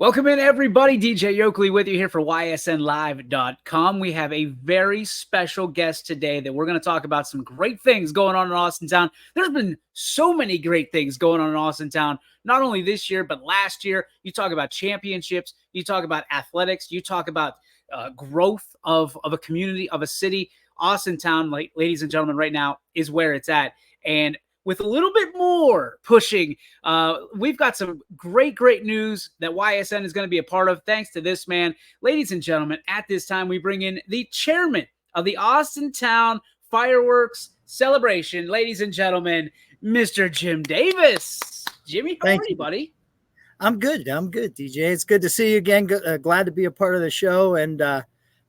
Welcome in, everybody. DJ Yoakley with you here for ysnlive.com. We have a very special guest today that we're going to talk about some great things going on in Austintown. There's been so many great things going on in Austintown, not only this year, but last year. You talk about championships, you talk about athletics, you talk about growth of a community, of a city. Austintown, like, ladies and gentlemen, right now is where it's at. And with a little bit more pushing, we've got some great news that YSN is going to be a part of, thanks to this man. Ladies and gentlemen, at this time, we bring in the chairman of the Austintown Fireworks Celebration. Ladies and gentlemen, Mr. Jim Davis. Jimmy, how are you, buddy? I'm good, DJ. It's good to see you again. Glad to be a part of the show, and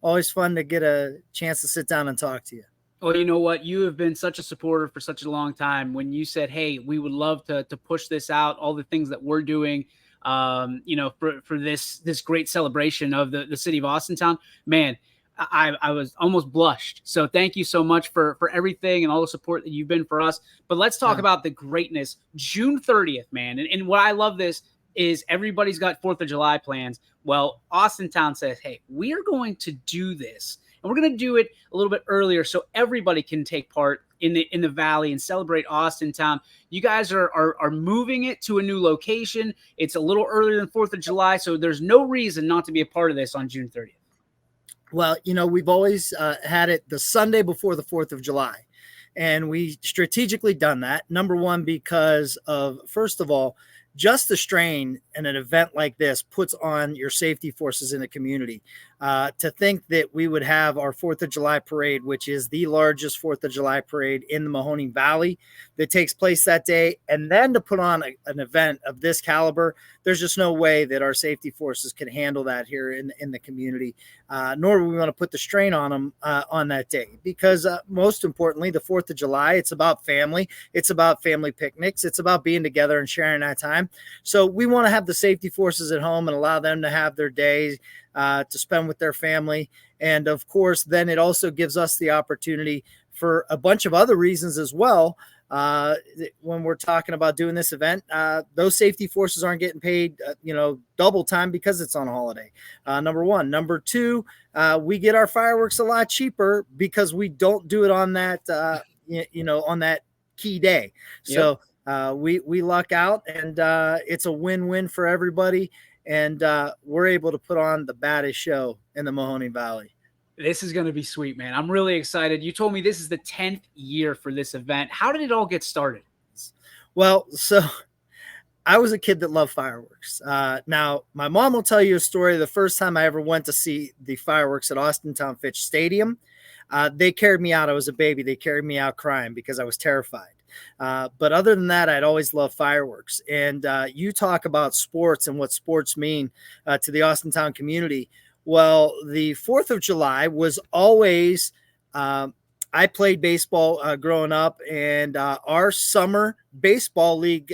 always fun to get a chance to sit down and talk to you. Well, you know what? You have been such a supporter for such a long time. When you said, hey, we would love to push this out, all the things that we're doing, for this great celebration of the city of Austintown, man, I was almost blushed. So thank you so much for everything and all the support that you've been for us. But let's talk about the greatness. June 30th, man. And what I love this is everybody's got 4th of July plans. Well, Austintown says, hey, we are going to do this. And we're going to do it a little bit earlier so everybody can take part in the valley and celebrate Austintown. You guys are moving it to a new location. It's a little earlier than 4th of July, so there's no reason not to be a part of this on June 30th. Well, we've always had it the Sunday before the 4th of July, and we strategically done that. Number one, because of, first of all, just the strain in an event like this puts on your safety forces in the community. To think that we would have our 4th of July parade, which is the largest 4th of July parade in the Mahoning Valley that takes place that day, and then to put on an event of this caliber, there's just no way that our safety forces can handle that here in the community, nor do we want to put the strain on them on that day. Because most importantly, the 4th of July, it's about family. It's about family picnics. It's about being together and sharing that time. So we want to have the safety forces at home and allow them to have their days to spend with their family. And of course, then it also gives us the opportunity for a bunch of other reasons as well. When we're talking about doing this event, those safety forces aren't getting paid, double time because it's on a holiday. Number one. Number two, we get our fireworks a lot cheaper because we don't do it on that, on that key day. So we luck out, and it's a win-win for everybody. And we're able to put on the baddest show in the Mahoning Valley. This is going to be sweet, man. I'm really excited. You told me this is the 10th year for this event. How did it all get started? Well, so I was a kid that loved fireworks. Now, my mom will tell you a story. The first time I ever went to see the fireworks at Austintown Fitch Stadium, they carried me out. I was a baby. They carried me out crying because I was terrified. But other than that, I'd always loved fireworks. And you talk about sports and what sports mean to the Austintown community. Well, the 4th of July was always, I played baseball growing up, and our summer baseball league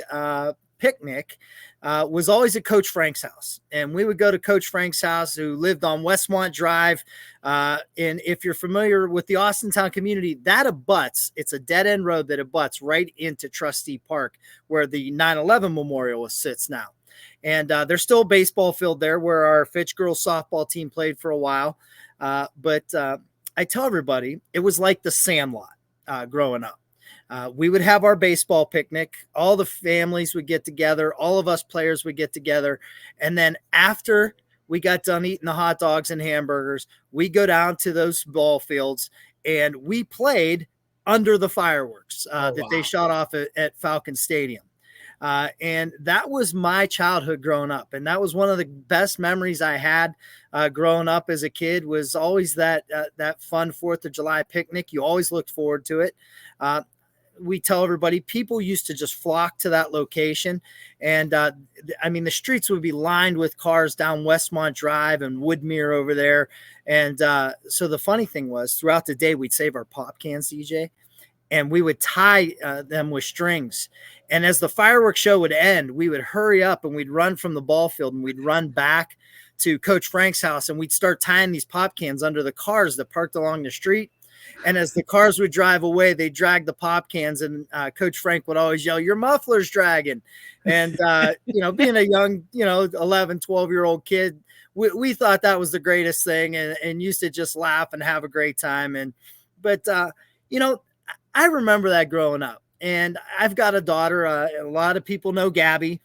picnic was always at Coach Frank's house. And we would go to Coach Frank's house, who lived on Westmont Drive. And if you're familiar with the Austintown community, that abuts, it's a dead end road that abuts right into Trustee Park, where the 9/11 memorial sits now. And there's still a baseball field there where our Fitch girls softball team played for a while. But I tell everybody, it was like the Sandlot growing up. We would have our baseball picnic. All the families would get together. All of us players would get together. And then after we got done eating the hot dogs and hamburgers, we go down to those ball fields, and we played under the fireworks that they shot off at Falcon Stadium. And that was my childhood growing up. And that was one of the best memories I had growing up as a kid, was always that fun 4th of July picnic. You always looked forward to it. We tell everybody, people used to just flock to that location. And the streets would be lined with cars down Westmont Drive and Woodmere over there. And so the funny thing was, throughout the day, we'd save our pop cans, DJ, and we would tie them with strings. And as the fireworks show would end, we would hurry up and we'd run from the ball field, and we'd run back to Coach Frank's house, and we'd start tying these pop cans under the cars that parked along the street. And as the cars would drive away, they drag the pop cans, and Coach Frank would always yell, "Your muffler's dragging." And, being a young, 11, 12-year-old kid, we thought that was the greatest thing, and used to just laugh and have a great time. But I remember that growing up. And I've got a daughter. A lot of people know Gabby.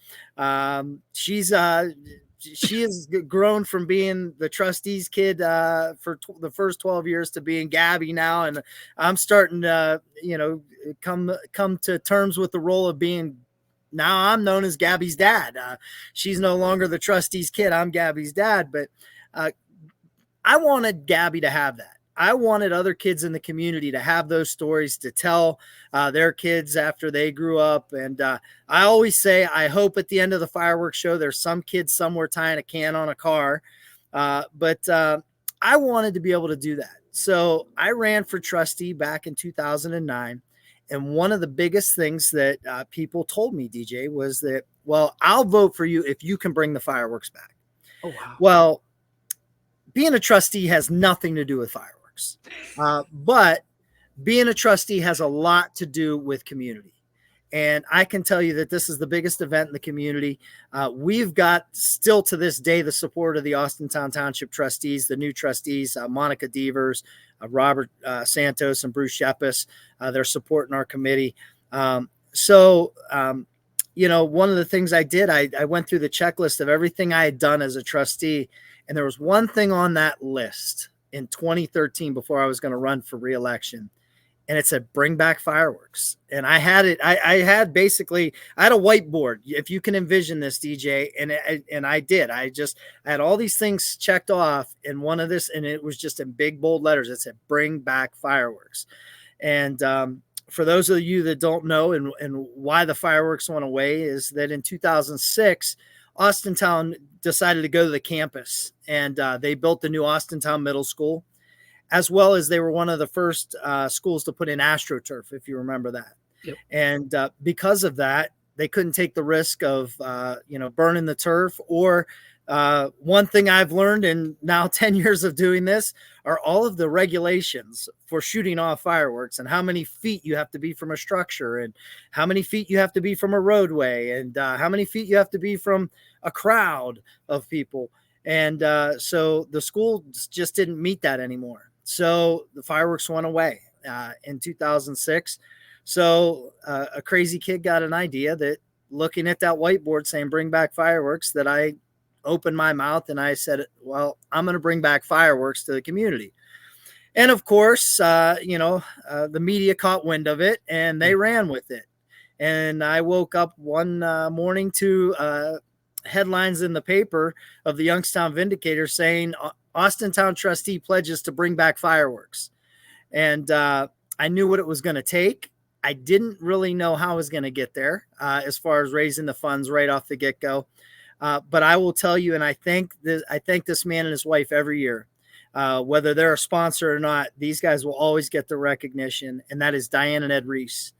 She has grown from being the trustees kid for the first 12 years to being Gabby now. And I'm starting to, come to terms with the role of being, now I'm known as Gabby's dad. She's no longer the trustees kid. I'm Gabby's dad. But I wanted Gabby to have that. I wanted other kids in the community to have those stories to tell their kids after they grew up. And I always say, I hope at the end of the fireworks show, there's some kid somewhere tying a can on a car. But I wanted to be able to do that. So I ran for trustee back in 2009. And one of the biggest things that people told me, DJ, was that, well, I'll vote for you if you can bring the fireworks back. Oh, wow. Well, being a trustee has nothing to do with fireworks. But being a trustee has a lot to do with community. And I can tell you that this is the biggest event in the community. We've got still to this day the support of the Austintown Township trustees, the new trustees, Monica Devers, Robert Santos, and Bruce Shepis. They're supporting our committee. One of the things I did, I went through the checklist of everything I had done as a trustee. And there was one thing on that list in 2013 before I was going to run for re-election. And it said, bring back fireworks. And I had it. I had a whiteboard, if you can envision this, DJ. And I did. I had all these things checked off in one of this, and it was just in big, bold letters. It said, bring back fireworks. And for those of you that don't know and why the fireworks went away, is that in 2006, Austintown decided to go to the campus, and they built the new Austintown Middle School, as well as they were one of the first schools to put in AstroTurf, if you remember that. Yep. And because of that, they couldn't take the risk of, burning the turf. Or one thing I've learned in now 10 years of doing this are all of the regulations for shooting off fireworks, and how many feet you have to be from a structure, and how many feet you have to be from a roadway, and how many feet you have to be from a crowd of people. And so the school just didn't meet that anymore. So the fireworks went away in 2006. So a crazy kid got an idea that, looking at that whiteboard saying bring back fireworks, that I opened my mouth and I said, well, I'm going to bring back fireworks to the community. And of course, the media caught wind of it and they ran with it. And I woke up one morning to headlines in the paper of the Youngstown Vindicator saying Austintown trustee pledges to bring back fireworks. And I knew what it was going to take. I didn't really know how I was going to get there as far as raising the funds right off the get-go. But I will tell you, and I thank this man and his wife every year, whether they're a sponsor or not. These guys will always get the recognition, and that is Diane and Ed Reese.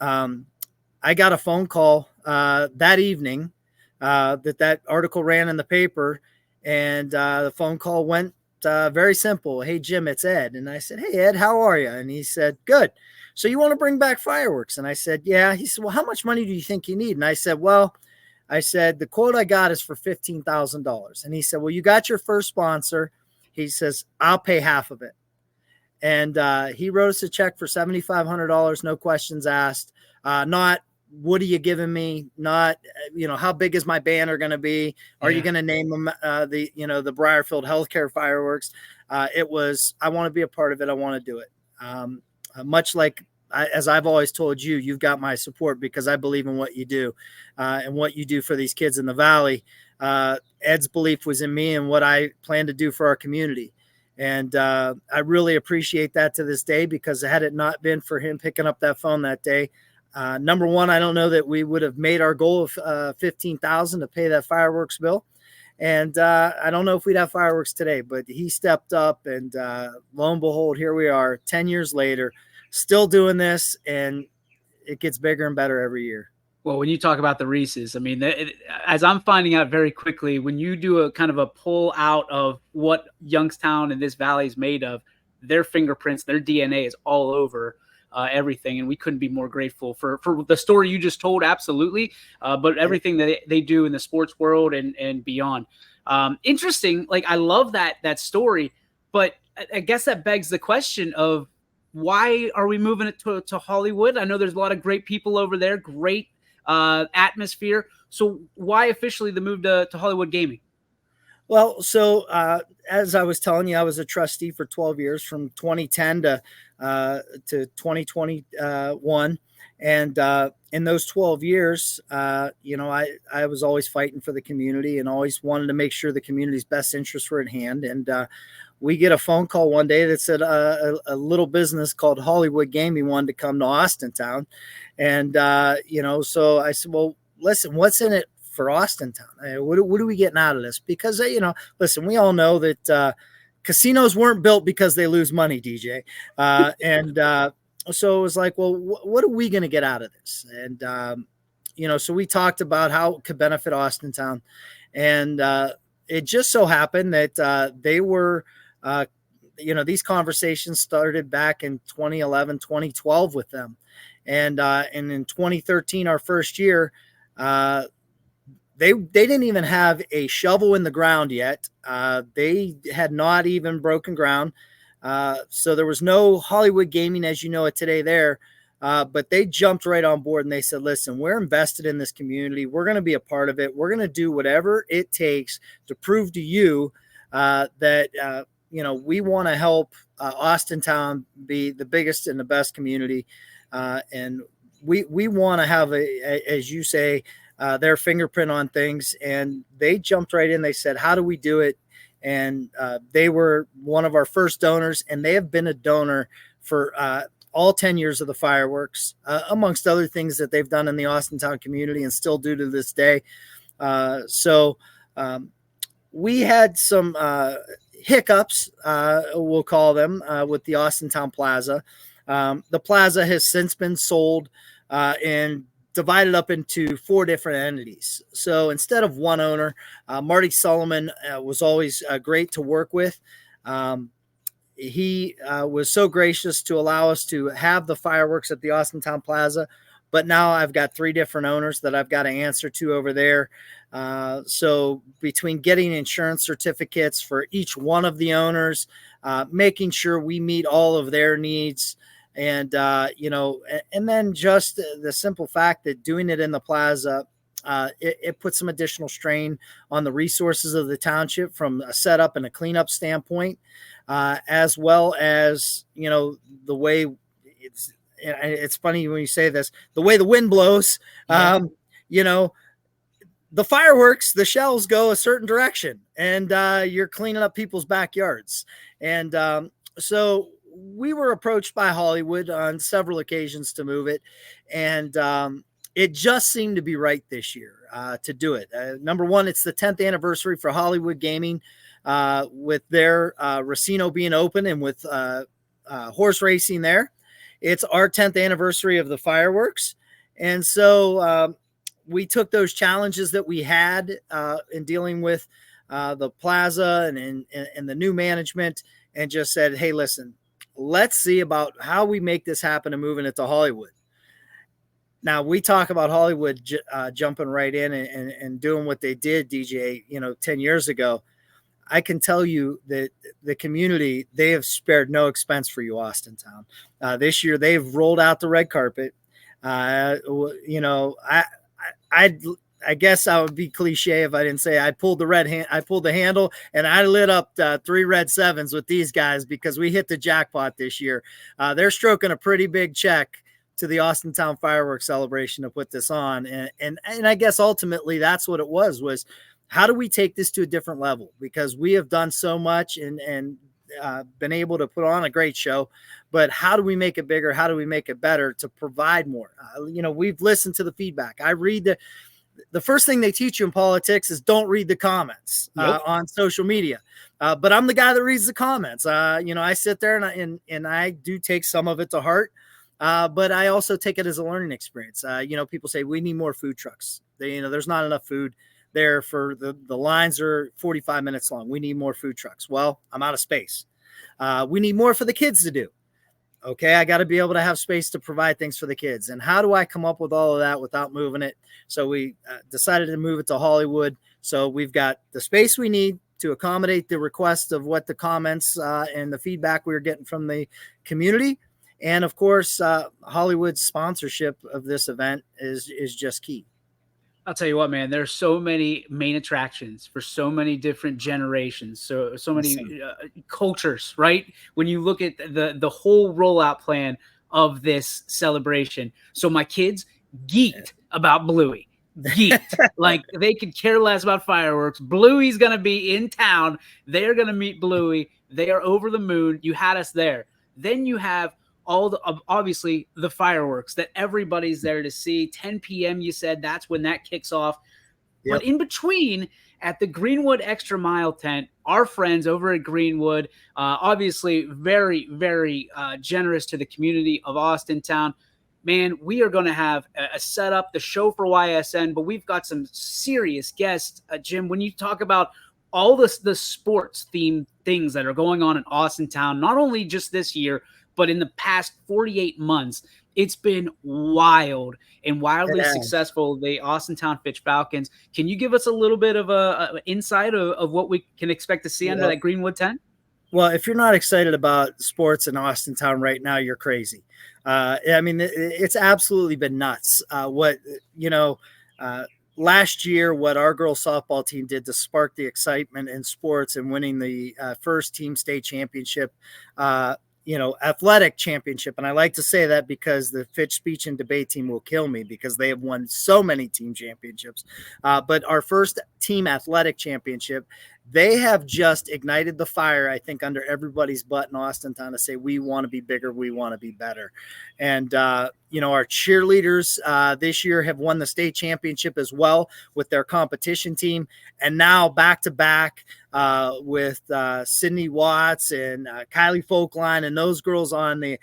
I got a phone call that evening that article ran in the paper, and the phone call went very simple. Hey, Jim, it's Ed. And I said, hey, Ed, how are you? And he said, good. So you want to bring back fireworks? And I said, yeah. He said, well, how much money do you think you need? And I said, the quote I got is for $15,000. And he said, well, you got your first sponsor. He says, I'll pay half of it. And he wrote us a check for $7,500, no questions asked. Not, what are you giving me? Not, how big is my banner going to be? Are you going to name them the Briarfield Healthcare fireworks? It was, I want to be a part of it. I want to do it. Much like, as I've always told you, you've got my support because I believe in what you do and what you do for these kids in the Valley. Ed's belief was in me and what I plan to do for our community. And I really appreciate that to this day, because had it not been for him picking up that phone that day, number one, I don't know that we would have made our goal of $15,000 to pay that fireworks bill. And I don't know if we'd have fireworks today, but he stepped up, and lo and behold, here we are 10 years later, still doing this, and it gets bigger and better every year. Well, when you talk about the Reeses, I mean, as I'm finding out very quickly, when you do a kind of a pull out of what Youngstown and this valley is made of, their fingerprints, their DNA is all over everything, and we couldn't be more grateful for the story you just told. Absolutely, but everything that they do in the sports world and beyond. Interesting. Like, I love that story, but I guess that begs the question of why are we moving it to Hollywood? I know there's a lot of great people over there, great atmosphere. So why officially the move to Hollywood Gaming? Well, so as I was telling you, I was a trustee for 12 years, from 2010 to 2021, and in those 12 years, I was always fighting for the community and always wanted to make sure the community's best interests were at hand. And we get a phone call one day that said a little business called Hollywood Gaming wanted to come to Austintown, and so I said, well, listen, what's in it for Austintown? What are we getting out of this? Because, listen, we all know that casinos weren't built because they lose money, DJ. So it was like, well, what are we going to get out of this? And, so we talked about how it could benefit Austintown. And it just so happened that they were, these conversations started back in 2011, 2012 with them. And in 2013, our first year, they didn't even have a shovel in the ground yet. They had not even broken ground. So there was no Hollywood Gaming as you know it today there. But they jumped right on board and they said, listen, we're invested in this community. We're going to be a part of it. We're going to do whatever it takes to prove to you that, we want to help Austintown be the biggest and the best community. And we want to have, as you say, their fingerprint on things. And they jumped right in. They said, how do we do it? And they were one of our first donors, and they have been a donor for all 10 years of the fireworks, amongst other things that they've done in the Austintown community and still do to this day. So we had some hiccups, we'll call them, with the Austintown Plaza. The plaza has since been sold and divided up into 4 different entities. So instead of one owner, Marty Sullivan was always great to work with. He was so gracious to allow us to have the fireworks at the Austintown Plaza. But now I've got 3 different owners that I've got to answer to over there. So between getting insurance certificates for each one of the owners, making sure we meet all of their needs, and and then just the simple fact that doing it in the plaza, it puts some additional strain on the resources of the township from a setup and a cleanup standpoint, as well as the way it's funny when you say this, the way the wind blows. Yeah. The fireworks, the shells go a certain direction, and you're cleaning up people's backyards. And so we were approached by Hollywood on several occasions to move it. And it just seemed to be right this year to do it. Number one, it's the 10th anniversary for Hollywood Gaming, with their Racino being open and with horse racing there. It's our 10th anniversary of the fireworks. And so we took those challenges that we had in dealing with the plaza and the new management, and just said, hey, listen, let's see about how we make this happen and moving it to Hollywood. Now, we talk about Hollywood jumping right in and doing what they did, DJ, 10 years ago. I can tell you that the community, they have spared no expense for you, Austintown. This year, they've rolled out the red carpet. I guess I would be cliche if I didn't say I pulled the handle and I lit up 3 red 7s with these guys, because we hit the jackpot this year. They're stroking a pretty big check to the Austintown fireworks celebration to put this on. And I guess ultimately that's what it was how do we take this to a different level? Because we have done so much and been able to put on a great show, but how do we make it bigger? How do we make it better to provide more? We've listened to the feedback. I read the first thing they teach you in politics is don't read the comments on social media. But I'm the guy that reads the comments. I sit there and I do take some of it to heart. But I also take it as a learning experience. People say we need more food trucks. There's not enough food there for the lines are 45 minutes long. We need more food trucks. Well, I'm out of space. We need more for the kids to do. Okay, I got to be able to have space to provide things for the kids. And how do I come up with all of that without moving it? So we decided to move it to Hollywood. So we've got the space we need to accommodate the request of what the comments and the feedback we were getting from the community. And of course, Hollywood's sponsorship of this event is just key. I'll tell you what, man, there's so many main attractions for so many different generations, so many cultures, right? When you look at the whole rollout plan of this celebration. So my kids geeked about Bluey. Geeked. Like they could care less about fireworks. Bluey's going to be in town. They're going to meet Bluey. They are over the moon. You had us there. Then you have all the obviously the fireworks that everybody's there to see. 10 p.m. you said that's when that kicks off. Yep. But in between, at the Greenwood Extra Mile tent, our friends over at Greenwood, obviously very, very generous to the community of Austintown. Man, we are going to have a setup, the show for YSN, but we've got some serious guests. Jim, when you talk about all the sports themed things that are going on in Austintown, not only just this year, but in the past 48 months, it's been wild and wildly successful. The Austintown Fitch Falcons. Can you give us a little bit of a insight of what we can expect to see under that Greenwood tent? Well, if you're not excited about sports in Austintown right now, you're crazy. I mean, it's absolutely been nuts. Last year, what our girls softball team did to spark the excitement in sports and winning the first team state championship, athletic championship. And I like to say that because the Fitch speech and debate team will kill me because they have won so many team championships. But our first team athletic championship, they have just ignited the fire, I think, under everybody's butt in Austintown to say, we want to be bigger. We want to be better. And, our cheerleaders this year have won the state championship as well with their competition team. And now back to back with Sydney Watts and Kylie Folkline and those girls on the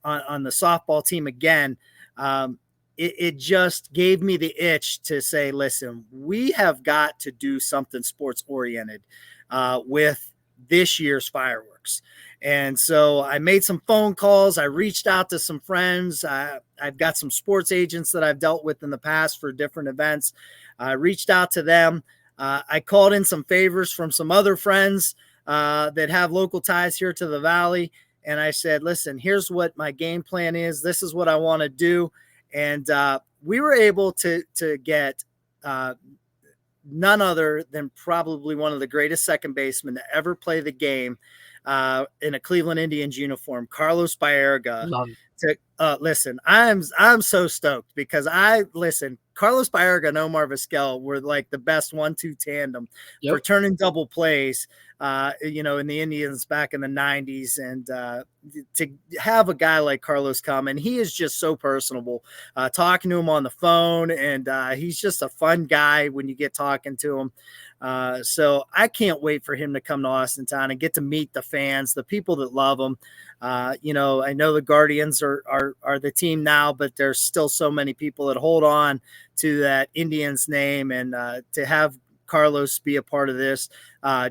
softball team again. It just gave me the itch to say, listen, we have got to do something sports oriented with this year's fireworks. And so I made some phone calls. I reached out to some friends. I've got some sports agents that I've dealt with in the past for different events. I reached out to them. I called in some favors from some other friends that have local ties here to the Valley. And I said, listen, here's what my game plan is. This is what I want to do. And we were able to get none other than probably one of the greatest second basemen to ever play the game in a Cleveland Indians uniform, Carlos Baerga. Listen, I'm so stoked because Carlos Baerga and Omar Vizquel were like the best 1-2 tandem for turning double plays, in the Indians back in the 90s. And to have a guy like Carlos come, and he is just so personable, talking to him on the phone. And he's just a fun guy when you get talking to him. So I can't wait for him to come to Austintown and get to meet the fans, the people that love him. I know the Guardians are the team now, but there's still so many people that hold on to that Indians name, and to have Carlos be a part of this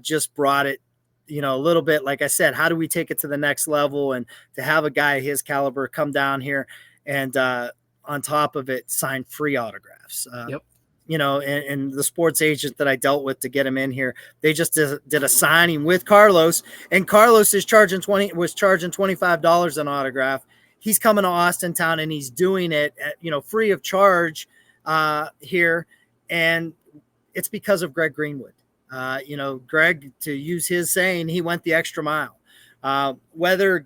just brought it, a little bit. Like I said, how do we take it to the next level? And to have a guy his caliber come down here and on top of it, sign free autographs. And the sports agent that I dealt with to get him in here, they just did a signing with Carlos, and Carlos was charging $25 an autograph. He's coming to Austintown and he's doing it at, free of charge here. And it's because of Greg Greenwood. Greg, to use his saying, he went the extra mile. Whether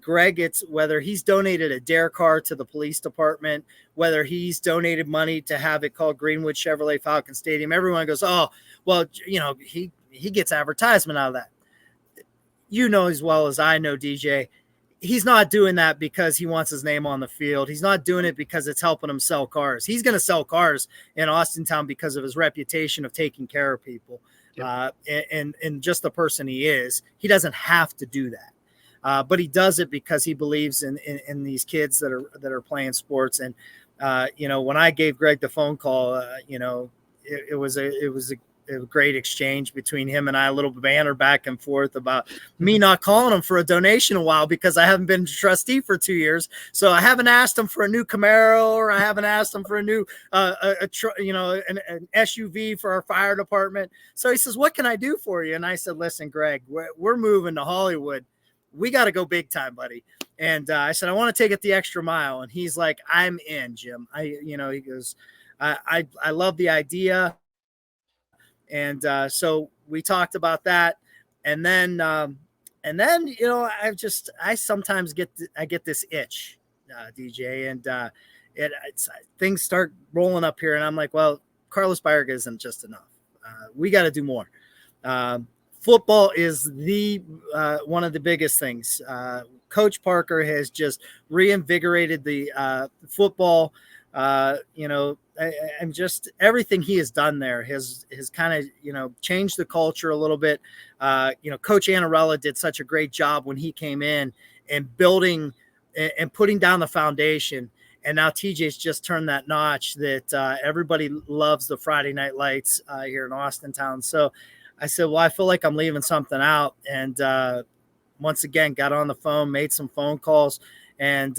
he's donated a dare car to the police department, whether he's donated money to have it called Greenwood Chevrolet Falcon Stadium, everyone goes, oh, well, he gets advertisement out of that. As well as I know, DJ, he's not doing that because he wants his name on the field. He's not doing it because it's helping him sell cars. He's going to sell cars in Austintown because of his reputation of taking care of people. And just the person he is. He doesn't have to do that. But he does it because he believes in these kids that are playing sports. And when I gave Greg the phone call, it was a great exchange between him and I, a little banter back and forth about me not calling him for a donation a while because I haven't been a trustee for 2 years. So I haven't asked him for a new Camaro, or I haven't asked him for a new, an SUV for our fire department. So he says, what can I do for you? And I said, listen, Greg, we're moving to Hollywood. We got to go big time, buddy. And I said, I want to take it the extra mile. And he's like, I'm in, Jim. He goes, I love the idea. And so we talked about that. And then, I sometimes get this itch, DJ, and things start rolling up here. And I'm like, well, Carlos Baerga isn't just enough. We got to do more. Football is one of the biggest things. Coach Parker has just reinvigorated the football. And just everything he has done there has kind of, changed the culture a little bit. Coach Annarella did such a great job when he came in and building and putting down the foundation. And now TJ's just turned that notch that everybody loves the Friday Night Lights here in Austintown. So I said, well, I feel like I'm leaving something out. And once again, got on the phone, made some phone calls, and,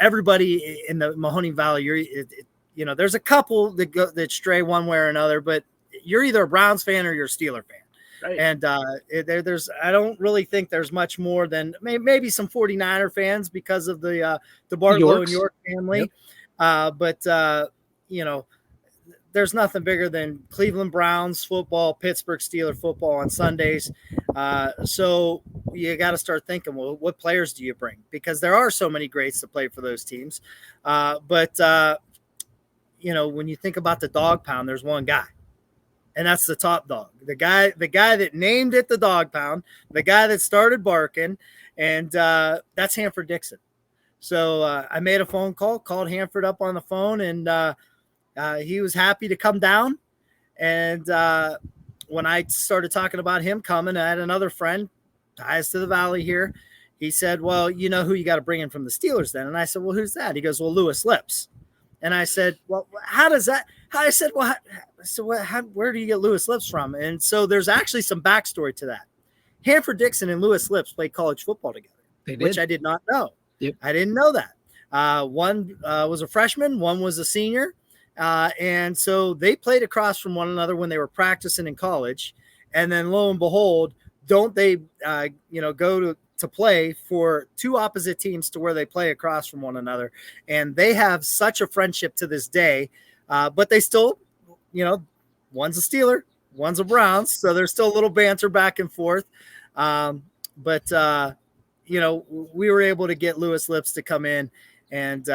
everybody in the Mahoning Valley, there's a couple that stray one way or another, but you're either a Browns fan or you're a Steeler fan. Right. And I don't really think there's much more than maybe some 49er fans because of the Bartlow and York family. Yep. But there's nothing bigger than Cleveland Browns football, Pittsburgh Steelers football on Sundays. So you got to start thinking, well, what players do you bring? Because there are so many greats to play for those teams. But when you think about the dog pound, there's one guy, and that's the top dog. The guy that named it the dog pound, the guy that started barking, and that's Hanford Dixon. So I made a phone call, called Hanford up on the phone, and he was happy to come down. And when I started talking about him coming, I had another friend, ties to the Valley here. He said, well, you know who you got to bring in from the Steelers then? And I said, well, who's that? He goes, well, Lewis Lips. And I said, well, how does that? I said, well, where do you get Lewis Lips from? And so there's actually some backstory to that. Hanford Dixon and Lewis Lips played college football together, which I did not know. Yep. I didn't know that. One was a freshman, one was a senior. And so they played across from one another when they were practicing in college. And then lo and behold, don't they, go to play for two opposite teams to where they play across from one another. And they have such a friendship to this day. But they still, one's a Steeler, one's a Browns. So there's still a little banter back and forth. But we were able to get Lewis Lips to come in, and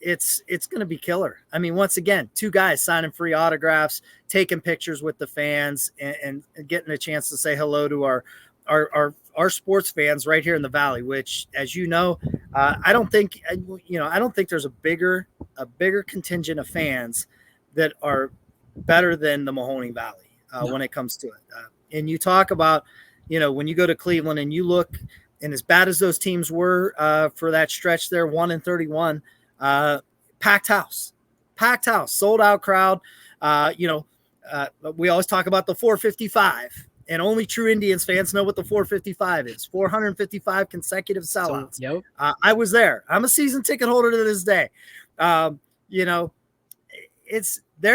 it's going to be killer. I mean, once again, two guys signing free autographs, taking pictures with the fans, and getting a chance to say hello to our sports fans right here in the Valley, which, as you know, I don't think there's a bigger contingent of fans that are better than the Mahoning Valley when it comes to it. And you talk about, when you go to Cleveland and you look, and as bad as those teams were for that stretch there, 1-31, packed house, sold out crowd. We always talk about the 455, and only true Indians fans know what the 455 is. 455 consecutive sellouts. So, yep. I was there. I'm a season ticket holder to this day. There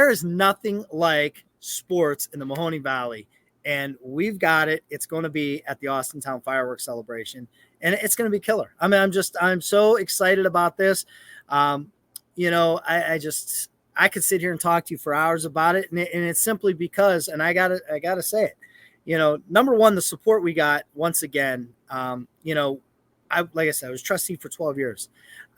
is nothing like sports in the Mahoning Valley. And we've got it. It's going to be at the Austintown Fireworks Celebration, and it's going to be killer. I mean, I'm so excited about this. I could sit here and talk to you for hours about it. And it's simply because, and I gotta say it, number one, the support we got once again, like I said, I was trustee for 12 years.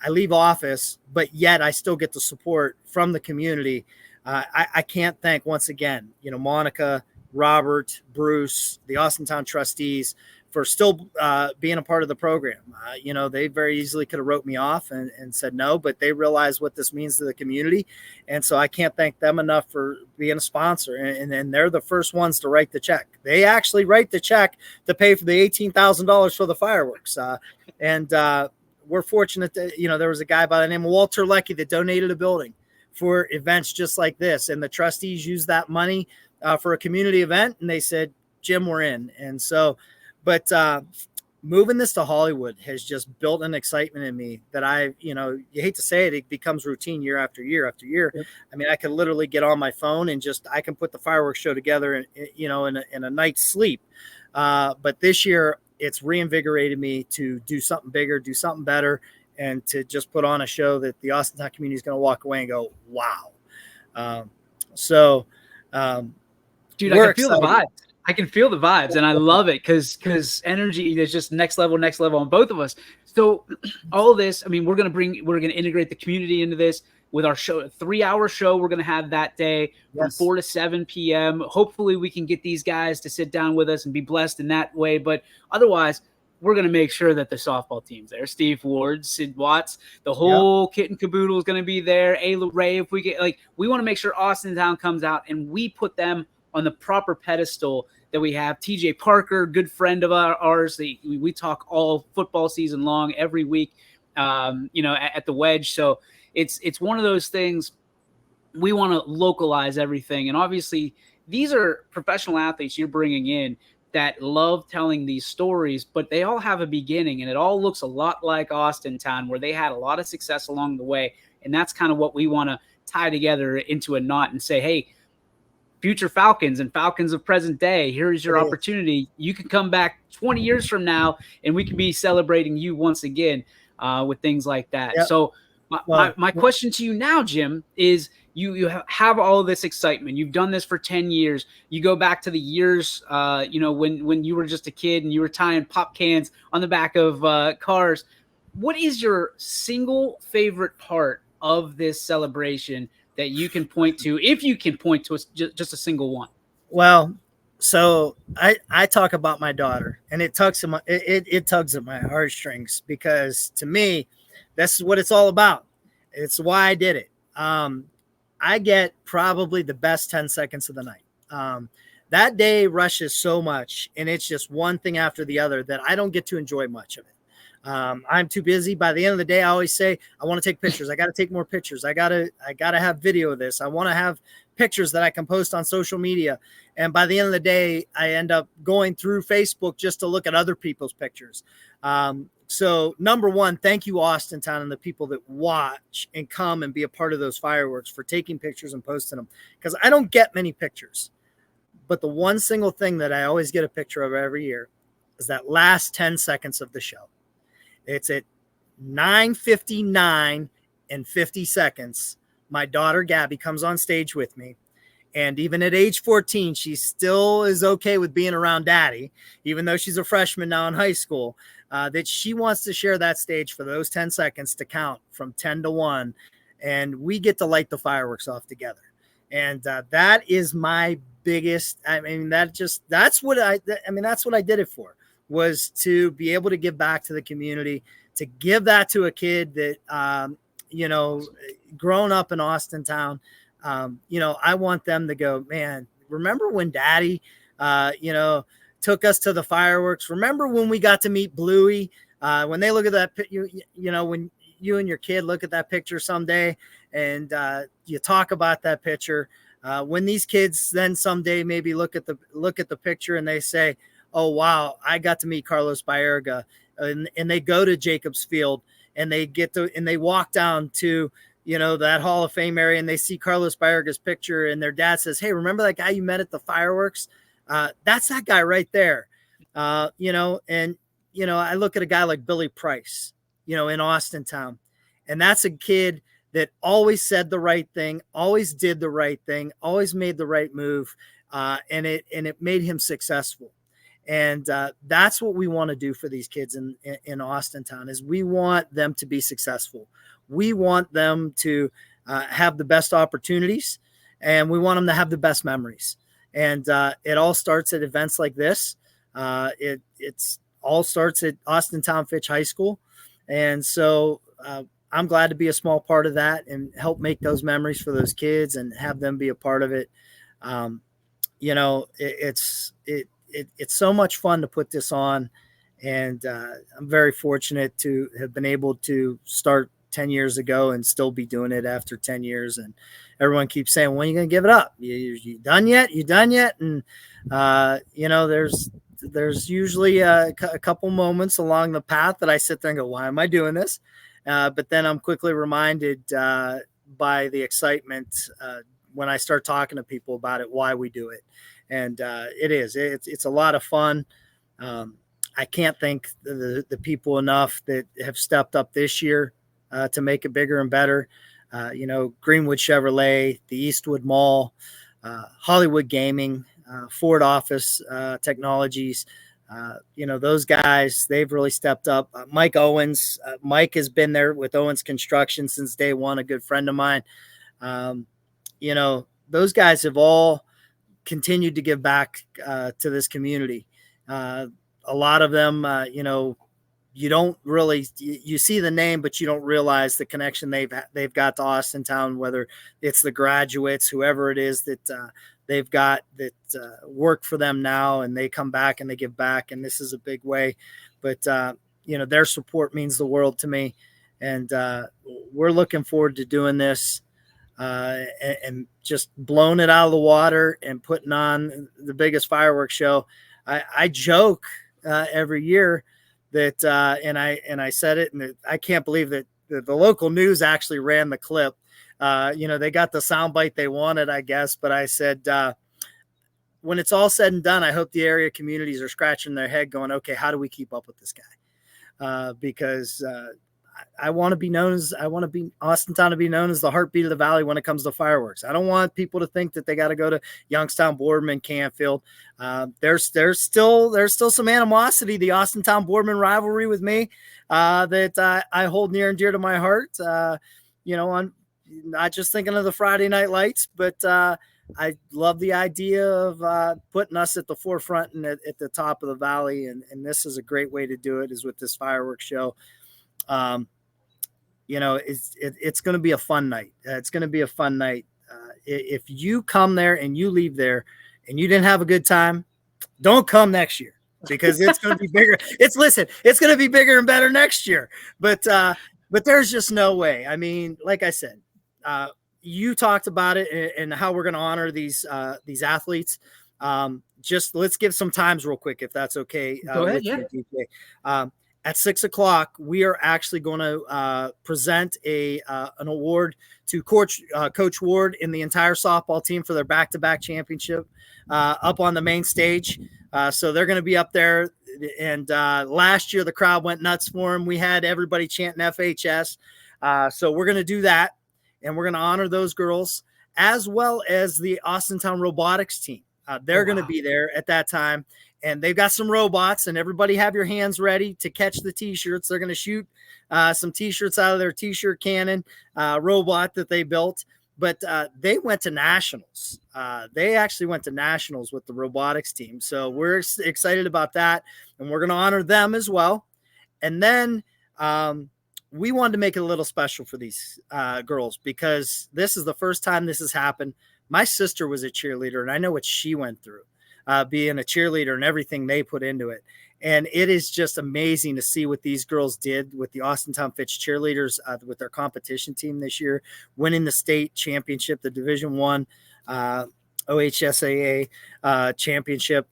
I leave office, but yet I still get the support from the community. I can't thank once again, Monica, Robert, Bruce, the Austintown trustees for still being a part of the program. They very easily could have wrote me off and said no, but they realize what this means to the community. And so I can't thank them enough for being a sponsor. And they're the first ones to write the check. They actually write the check to pay for the $18,000 for the fireworks. We're fortunate that, there was a guy by the name of Walter Leckie that donated a building. for events just like this. And the trustees used that money for a community event, and they said, Jim, we're in. And so, but moving this to Hollywood has just built an excitement in me that you hate to say it, it becomes routine year after year after year. Yep. I mean, I can literally get on my phone and I can put the fireworks show together, in a night's sleep. But this year it's reinvigorated me to do something bigger, do something better, and to just put on a show that the Austintown community is going to walk away and go, wow. Dude, I can feel the vibes. I can feel the vibes, and I love it because energy is just next level on both of us. So all this, I mean, we're gonna integrate the community into this with our show, a 3-hour show. We're gonna have that day from 4 to 7 p.m. Hopefully, we can get these guys to sit down with us and be blessed in that way. But otherwise, we're going to make sure that the softball team's there. Steve Ward, Sid Watts, the whole kit and caboodle is going to be there. Ayla Ray, if we get we want to make sure Austintown comes out and we put them on the proper pedestal that we have. TJ Parker, good friend of ours. We talk all football season long every week, at the Wedge. So it's one of those things. We want to localize everything. And obviously these are professional athletes you're bringing in that love telling these stories, but they all have a beginning, and it all looks a lot like Austintown, where they had a lot of success along the way. And that's kind of what we want to tie together into a knot and say, hey, future Falcons and Falcons of present day, here's your opportunity. You can come back 20 years from now and we can be celebrating you once again with things like that. Yep. So my question to you now, Jim, is you have all of this excitement. You've done this for 10 years. You go back to the years, when you were just a kid and you were tying pop cans on the back of cars. What is your single favorite part of this celebration that you can point to, if you can point to just a single one? Well, so I talk about my daughter, and it tugs at my heartstrings, because to me, that's what it's all about. It's why I did it. I get probably the best 10 seconds of the night. That day rushes so much, and it's just one thing after the other that I don't get to enjoy much of it. I'm too busy. By the end of the day, I always say, I want to take pictures. I got to take more pictures. I gotta have video of this. I want to have pictures that I can post on social media. And by the end of the day, I end up going through Facebook just to look at other people's pictures. So number one, thank you, Austintown, and the people that watch and come and be a part of those fireworks, for taking pictures and posting them. Because I don't get many pictures, but the one single thing that I always get a picture of every year is that last 10 seconds of the show. It's at 9:59 and 50 seconds. My daughter, Gabby, comes on stage with me. And even at age 14, she still is okay with being around daddy, even though she's a freshman now in high school, that she wants to share that stage for those 10 seconds to count from 10 to 1. And we get to light the fireworks off together. And that is my biggest, that's what I did it for, was to be able to give back to the community, to give that to a kid that, grown up in Austintown. I want them to go, man, remember when daddy, took us to the fireworks? Remember when we got to meet Bluey? When they look at that, when you and your kid look at that picture someday, and you talk about that picture, when these kids then someday maybe look at the picture and they say, oh, wow, I got to meet Carlos Baerga, and they go to Jacobs Field and they walk down to, that Hall of Fame area, and they see Carlos Baerga's picture, and their dad says, hey, remember that guy you met at the fireworks? That's that guy right there. I look at a guy like Billy Price, in Austintown, and that's a kid that always said the right thing, always did the right thing, always made the right move. And it made him successful. And that's what we want to do for these kids in Austintown, is we want them to be successful. We want them to have the best opportunities, and we want them to have the best memories. And it all starts at events like this. It's all starts at Austintown Fitch High School. And so I'm glad to be a small part of that and help make those memories for those kids and have them be a part of it. It's so much fun to put this on, and I'm very fortunate to have been able to start 10 years ago and still be doing it after 10 years. And everyone keeps saying, when are you going to give it up? You done yet? You done yet? And, there's usually a couple moments along the path that I sit there and go, why am I doing this? But then I'm quickly reminded by the excitement when I start talking to people about it, why we do it. And it's a lot of fun. I can't thank the people enough that have stepped up this year to make it bigger and better. Greenwood Chevrolet, the Eastwood Mall, Hollywood Gaming, Ford Office Technologies. Those guys, they've really stepped up. Mike Owens, Mike has been there with Owens Construction since day one, a good friend of mine. Those guys have all continued to give back to this community. A lot of them, you don't really, you see the name, but you don't realize the connection they've got to Austintown, whether it's the graduates, whoever it is that they've got that work for them now, and they come back and they give back. And this is a big way, but their support means the world to me. And we're looking forward to doing this and just blowing it out of the water and putting on the biggest fireworks show. I joke every year that, and I said it, and I can't believe that the local news actually ran the clip. They got the soundbite they wanted, I guess, but I said, when it's all said and done, I hope the area communities are scratching their head going, okay, how do we keep up with this guy? Because I want Austintown to be known as the heartbeat of the Valley when it comes to fireworks. I don't want people to think that they got to go to Youngstown, Boardman, Canfield. There's still some animosity. The Austintown Boardman rivalry with me that I hold near and dear to my heart. I'm not just thinking of the Friday night lights, but I love the idea of putting us at the forefront and at the top of the valley. And this is a great way to do it, is with this fireworks show. It's going to be a fun night. It's going to be a fun night. If you come there and you leave there and you didn't have a good time, don't come next year, because it's going to be bigger. It's going to be bigger and better next year. But there's just no way. I mean, like I said, you talked about it and how we're going to honor these athletes. Just let's give some times real quick, if that's okay. Go ahead. Yeah. You, DJ. At 6:00, we are actually going to present an award to Coach Ward and the entire softball team for their back-to-back championship up on the main stage. So they're going to be up there. And last year, the crowd went nuts for them. We had everybody chanting FHS. So we're going to do that, and we're going to honor those girls, as well as the Austintown robotics team. They're going to be there at that time. And they've got some robots, and everybody have your hands ready to catch the T-shirts. They're going to shoot some T-shirts out of their T-shirt cannon robot that they built. But they went to nationals. They actually went to nationals with the robotics team. So we're excited about that, and we're going to honor them as well. And then we wanted to make it a little special for these girls, because this is the first time this has happened. My sister was a cheerleader, and I know what she went through. Being a cheerleader and everything they put into it. And it is just amazing to see what these girls did with the Austintown Fitch cheerleaders with their competition team this year, winning the state championship, the Division I OHSAA championship.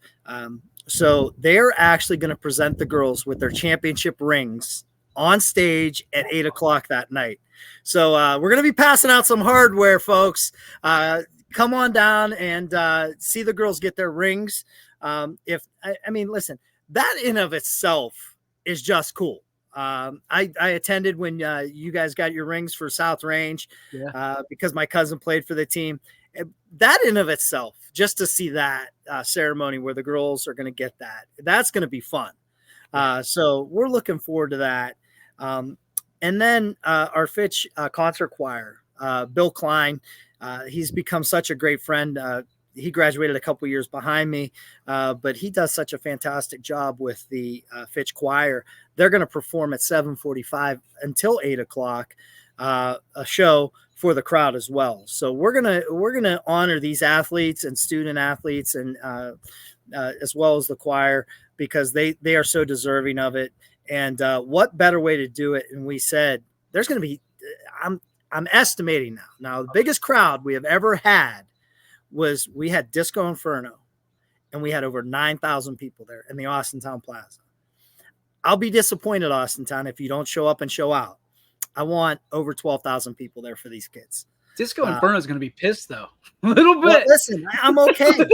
So they're actually going to present the girls with their championship rings on stage at 8:00 that night. So we're going to be passing out some hardware, folks. Come on down and see the girls get their rings. Listen, that in of itself is just cool. I attended when you guys got your rings for South Range because my cousin played for the team. That in of itself, just to see that ceremony where the girls are going to get that's going to be fun. So we're looking forward to that. And then our Fitch concert choir, Bill Klein, he's become such a great friend. He graduated a couple years behind me, but he does such a fantastic job with the Fitch choir. They're going to perform at 7:45 until 8:00, a show for the crowd as well. So we're gonna honor these athletes and student athletes, and as well as the choir, because they are so deserving of it. And what better way to do it? And we said there's going to be I'm estimating now. Now, the biggest crowd we have ever had was we had Disco Inferno, and we had over 9,000 people there in the Austintown Plaza. I'll be disappointed, Austintown, if you don't show up and show out. I want over 12,000 people there for these kids. Disco Inferno is going to be pissed, though. A little bit. Well, listen, I'm okay.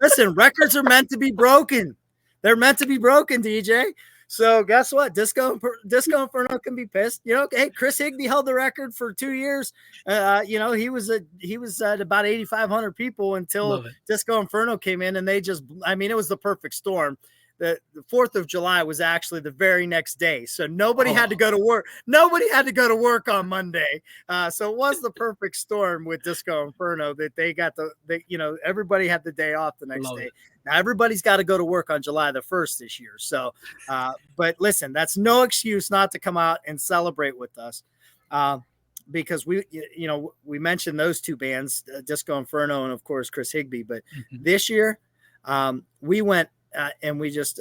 Listen, records are meant to be broken. They're meant to be broken, DJ. So guess what? Disco Inferno can be pissed. You know, hey, Chris Higbee held the record for 2 years. You know, he was at about 8,500 people until Disco Inferno came in, and it was the perfect storm. The 4th of July was actually the very next day. So nobody had to go to work. Nobody had to go to work on Monday. So it was the perfect storm with Disco Inferno that they got everybody had the day off the next day. Now everybody's got to go to work on July the 1st this year. So, but listen, that's no excuse not to come out and celebrate with us. Because we mentioned those two bands, Disco Inferno and of course Chris Higbee. But this year we went, and we just,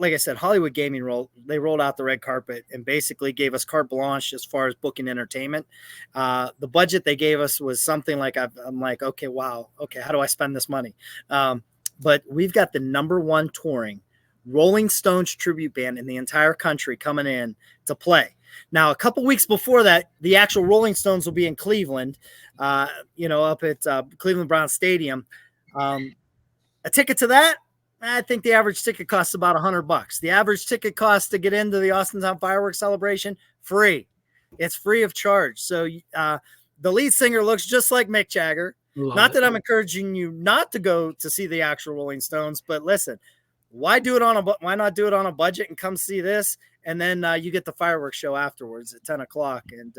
like I said, Hollywood Gaming rolled out the red carpet and basically gave us carte blanche as far as booking entertainment. The budget they gave us was something like, I'm like, okay, wow. Okay. How do I spend this money? But we've got the #1 touring Rolling Stones tribute band in the entire country coming in to play. Now, a couple weeks before that, the actual Rolling Stones will be in Cleveland, up at Cleveland Browns Stadium. A ticket to that, I think the average ticket costs about $100. The average ticket cost to get into the Austintown fireworks celebration, free. It's free of charge. So the lead singer looks just like Mick Jagger. Not that I'm encouraging you not to go to see the actual Rolling Stones, but listen, why not do it on a budget and come see this? And then you get the fireworks show afterwards at 10 o'clock. And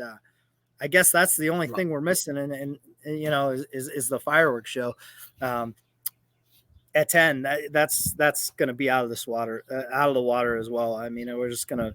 I guess that's the only thing we're missing. And is the fireworks show. At 10, that's going to be out of the water as well. I mean, we're going to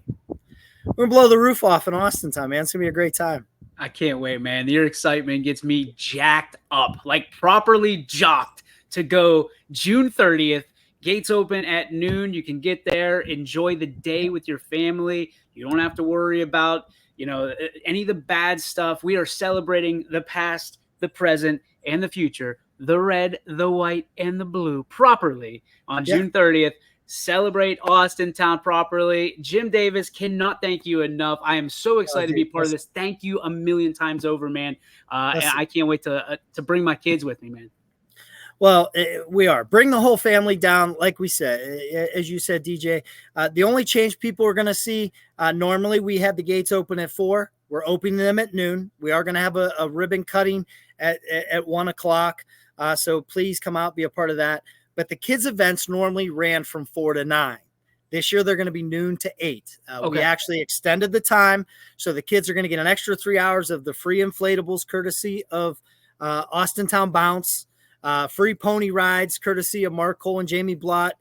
blow the roof off in Austintown, man. It's going to be a great time. I can't wait, man. Your excitement gets me jacked up, like properly jocked to go June 30th. Gates open at noon. You can get there, enjoy the day with your family. You don't have to worry about, any of the bad stuff. We are celebrating the past, the present, and the future. The red, the white, and the blue properly on June 30th. Celebrate Austintown properly. Jim Davis, cannot thank you enough. I am so excited to be part of this. Thank you a million times over, man. And I can't wait to bring my kids with me, man. Well, we are. Bring the whole family down, like we said. As you said, DJ, the only change people are going to see, normally we have the gates open at 4. We're opening them at noon. We are going to have a ribbon cutting at 1 o'clock. So please come out, be a part of that. But the kids' events normally ran from 4 to 9. This year, they're going to be noon to 8. We actually extended the time. So the kids are going to get an extra 3 hours of the free inflatables, courtesy of Austintown Bounce, free pony rides, courtesy of Mark Cole and Jamie Blott.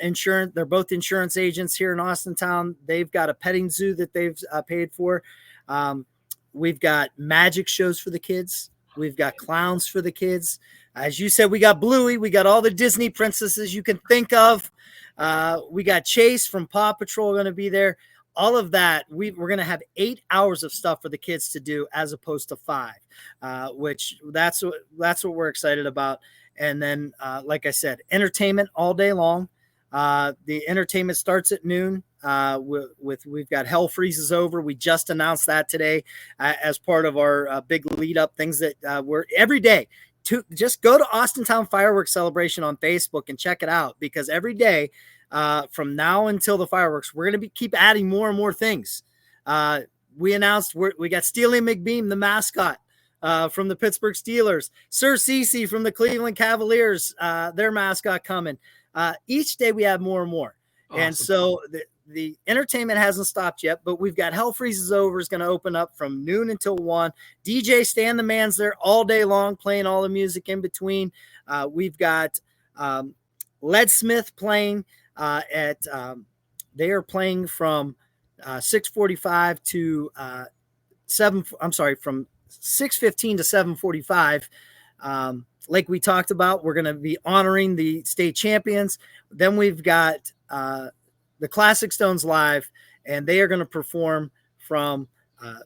Insurance. They're both insurance agents here in Austintown. They've got a petting zoo that they've paid for. We've got magic shows for the kids. We've got clowns for the kids. As you said, we got Bluey. We got all the Disney princesses you can think of. We got Chase from Paw Patrol going to be there. All of that. We're going to have 8 hours of stuff for the kids to do as opposed to 5, which that's what we're excited about. And then, like I said, entertainment all day long. The entertainment starts at noon. We've got Hell Freezes Over. We just announced that today as part of our big lead up things that we're every day to just go to Austintown Fireworks Celebration on Facebook and check it out, because every day from now until the fireworks, we're going to keep adding more and more things. We announced we got Steely McBeam, the mascot from the Pittsburgh Steelers, Sir Cece from the Cleveland Cavaliers, their mascot coming. Each day we have more and more. Awesome. And so the entertainment hasn't stopped yet, but we've got Hell Freezes Over is going to open up from noon until 1. DJ Stan the Man's there all day long, playing all the music in between. We've got Leadsmith playing they are playing from 6:45 to 7. I'm sorry, from 6:15 to 7:45. Like we talked about, we're going to be honoring the state champions. Then we've got the Classic Stones live, and they are going to perform from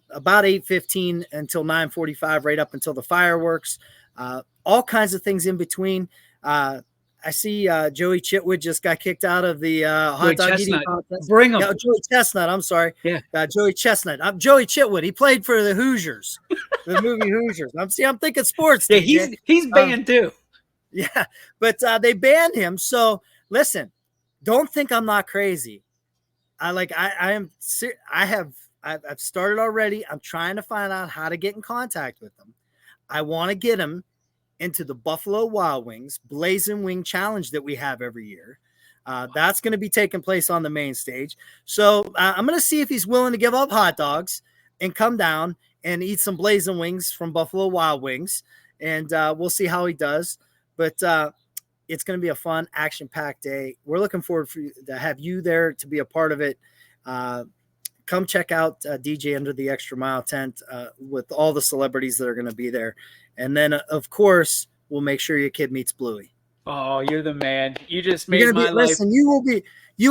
about 8:15 until 9:45, right up until the fireworks. All kinds of things in between. I see Joey Chitwood just got kicked out of the hot dog eating contest. Bring him. Yeah, Joey Chestnut. I'm sorry. Yeah. Joey Chestnut. I'm Joey Chitwood. He played for the Hoosiers, the movie Hoosiers. I'm thinking sports. Yeah, DJ. he's banned too. Yeah, but they banned him. So listen, don't think I'm not crazy. I've started already. I'm trying to find out how to get in contact with them. I want to get him into the Buffalo Wild Wings Blazing Wing Challenge that we have every year. That's going to be taking place on the main stage. So I'm going to see if he's willing to give up hot dogs and come down and eat some Blazing Wings from Buffalo Wild Wings. And we'll see how he does. But it's going to be a fun, action-packed day. We're looking forward to have you there to be a part of it. Come check out DJ Under the Extra Mile tent with all the celebrities that are going to be there. And then, of course, we'll make sure your kid meets Bluey. Oh, you're the man. You just made my life. Listen, you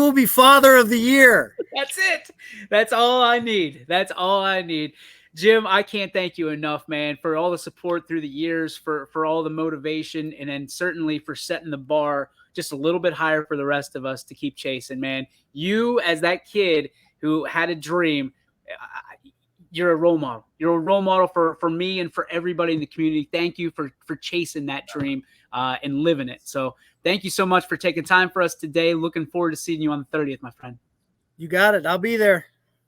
will be Father of the Year. That's it. That's all I need. That's all I need. Jim, I can't thank you enough, man, for all the support through the years, for all the motivation, and then certainly for setting the bar just a little bit higher for the rest of us to keep chasing, man. You, as that kid who had a dream, you're a role model. You're a role model for me and for everybody in the community. Thank you for chasing that dream and living it. So thank you so much for taking time for us today. Looking forward to seeing you on the 30th, my friend. You got it. I'll be there.